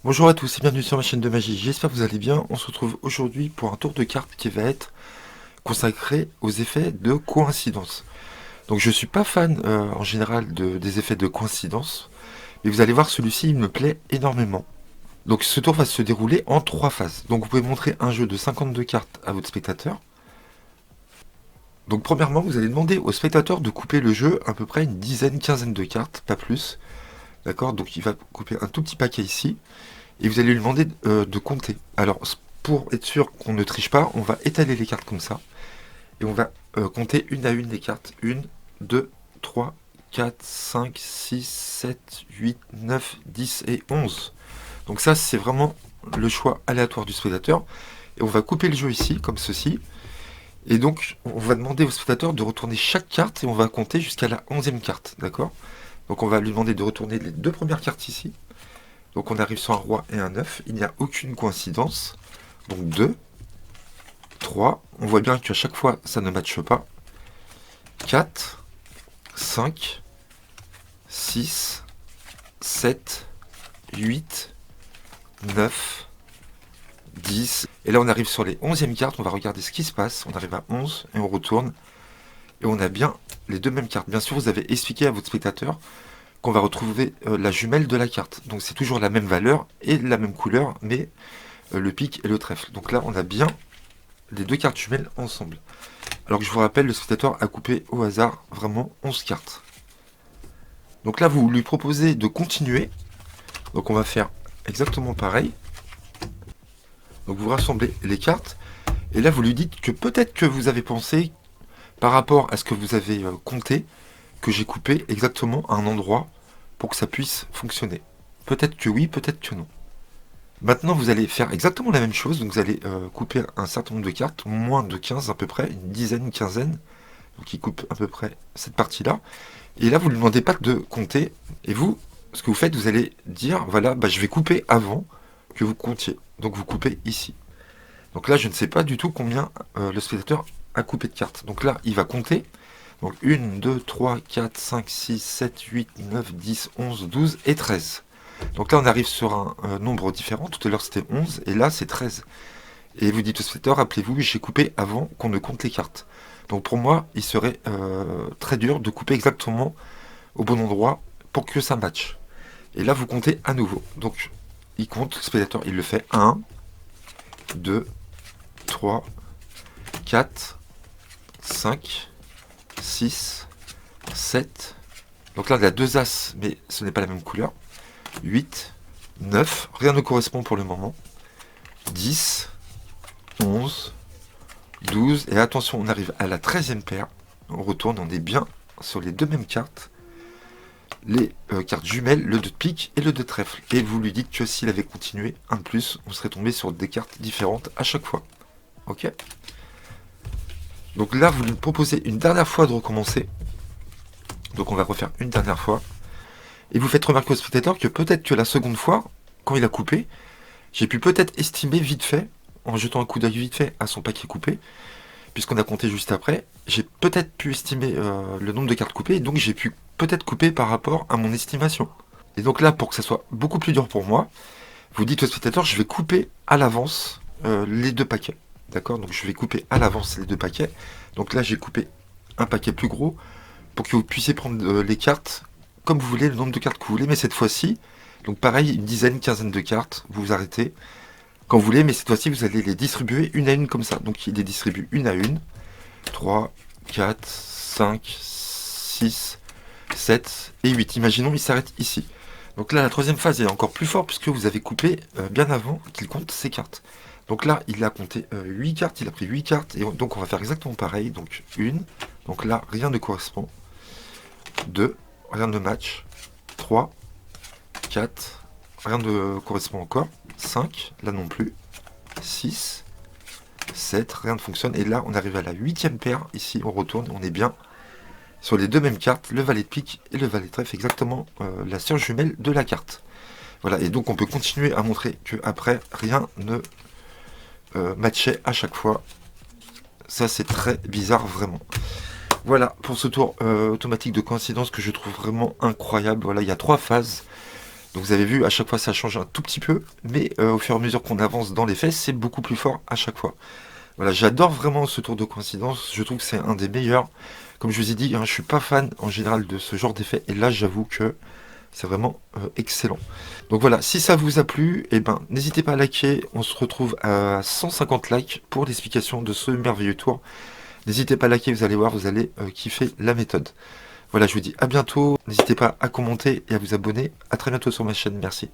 Bonjour à tous et bienvenue sur ma chaîne de magie, j'espère que vous allez bien. On se retrouve aujourd'hui pour un tour de cartes qui va être consacré aux effets de coïncidence. Donc je suis pas fan en général des effets de coïncidence, mais vous allez voir celui-ci il me plaît énormément. Donc ce tour va se dérouler en 3 phases. Donc vous pouvez montrer un jeu de 52 cartes à votre spectateur. Donc premièrement vous allez demander au spectateur de couper le jeu à peu près une dizaine, quinzaine de cartes, pas plus. D'accord. Donc il va couper un tout petit paquet ici. Et vous allez lui demander de compter. Alors, pour être sûr qu'on ne triche pas, on va étaler les cartes comme ça. Et on va compter une à une les cartes. 1, 2, 3, 4, 5, 6, 7, 8, 9, 10 et 11. Donc ça, c'est vraiment le choix aléatoire du spectateur. Et on va couper le jeu ici, comme ceci. Et donc, on va demander au spectateur de retourner chaque carte et on va compter jusqu'à la 11e carte. D'accord. Donc on va lui demander de retourner les 2 premières cartes ici. Donc on arrive sur un roi et un 9, il n'y a aucune coïncidence. Donc 2, 3, on voit bien qu'à chaque fois ça ne matche pas. 4, 5, 6, 7, 8, 9, 10. Et là on arrive sur les 11e cartes, on va regarder ce qui se passe. On arrive à 11 et on retourne. Et on a bien les 2 mêmes cartes. Bien sûr vous avez expliqué à votre spectateur qu'on va retrouver la jumelle de la carte. Donc c'est toujours la même valeur et la même couleur, mais le pic et le trèfle. Donc là, on a bien les 2 cartes jumelles ensemble. Alors que je vous rappelle, le spectateur a coupé au hasard vraiment 11 cartes. Donc là, vous lui proposez de continuer. Donc on va faire exactement pareil. Donc vous rassemblez les cartes. Et là, vous lui dites que peut-être que vous avez pensé, par rapport à ce que vous avez compté, que j'ai coupé exactement à un endroit pour que ça puisse fonctionner. Peut-être que oui, peut-être que non. Maintenant, vous allez faire exactement la même chose. Donc, vous allez couper un certain nombre de cartes, moins de 15 à peu près, une dizaine, une quinzaine. Donc, il coupe à peu près cette partie-là. Et là, vous ne lui demandez pas de compter. Et vous, ce que vous faites, vous allez dire, voilà, bah, je vais couper avant que vous comptiez. Donc, vous coupez ici. Donc là, je ne sais pas du tout combien le spectateur a coupé de cartes. Donc là, il va compter. Donc 1, 2, 3, 4, 5, 6, 7, 8, 9, 10, 11, 12 et 13. Donc là, on arrive sur un nombre différent. Tout à l'heure, c'était 11 et là, c'est 13. Et vous dites au spectateur, rappelez-vous, j'ai coupé avant qu'on ne compte les cartes. Donc pour moi, il serait très dur de couper exactement au bon endroit pour que ça matche. Et là, vous comptez à nouveau. Donc, il compte, le spectateur, il le fait 1, 2, 3, 4, 5, 6, 7. Donc là, il y a 2 as, mais ce n'est pas la même couleur. 8, 9, rien ne correspond pour le moment. 10, 11, 12, et attention, on arrive à la 13e paire. On retourne, on est bien sur les 2 mêmes cartes. Les cartes jumelles, le 2 de pique et le 2 de trèfle. Et vous lui dites que s'il avait continué, un de plus, on serait tombé sur des cartes différentes à chaque fois. Ok. Donc là, vous lui proposez une dernière fois de recommencer. Donc on va refaire une dernière fois. Et vous faites remarquer au spectateur que peut-être que la seconde fois, quand il a coupé, j'ai pu peut-être estimer vite fait, en jetant un coup d'œil vite fait à son paquet coupé, puisqu'on a compté juste après, j'ai peut-être pu estimer le nombre de cartes coupées, et donc j'ai pu peut-être couper par rapport à mon estimation. Et donc là, pour que ça soit beaucoup plus dur pour moi, vous dites au spectateur, je vais couper à l'avance les 2 paquets. D'accord. Donc je vais couper à l'avance les 2 paquets. Donc là, j'ai coupé un paquet plus gros, pour que vous puissiez prendre les cartes comme vous voulez, le nombre de cartes que vous voulez, mais cette fois-ci, donc pareil, une dizaine, quinzaine de cartes, vous vous arrêtez quand vous voulez, mais cette fois-ci, vous allez les distribuer une à une comme ça. Donc il les distribue une à une, 3, 4, 5, 6, 7 et 8. Imaginons, il s'arrête ici. Donc là, la 3e phase est encore plus forte, puisque vous avez coupé bien avant qu'il compte ses cartes. Donc là, il a compté 8 cartes, il a pris 8 cartes, et donc on va faire exactement pareil. Donc une, donc là, rien ne correspond. 2, rien ne match. 3, 4, rien ne correspond encore. 5, là non plus. 6, 7, rien ne fonctionne. Et là, on arrive à la 8e paire. Ici, on retourne, on est bien sur les 2 mêmes cartes, le valet de pique et le valet de trèfle, exactement la sœur jumelle de la carte. Voilà, et donc on peut continuer à montrer que après rien ne matchait à chaque fois. Ça, c'est très bizarre, vraiment. Voilà, pour ce tour automatique de coïncidence que je trouve vraiment incroyable. Voilà, il y a 3 phases. Donc vous avez vu, à chaque fois ça change un tout petit peu, mais au fur et à mesure qu'on avance dans les faits, c'est beaucoup plus fort à chaque fois. Voilà, j'adore vraiment ce tour de coïncidence, je trouve que c'est un des meilleurs. Comme je vous ai dit, hein, je suis pas fan en général de ce genre d'effet, et là j'avoue que c'est vraiment excellent. Donc voilà, si ça vous a plu, eh ben, n'hésitez pas à liker, on se retrouve à 150 likes pour l'explication de ce merveilleux tour. N'hésitez pas à liker, vous allez voir, vous allez kiffer la méthode. Voilà, je vous dis à bientôt, n'hésitez pas à commenter et à vous abonner. À très bientôt sur ma chaîne, merci.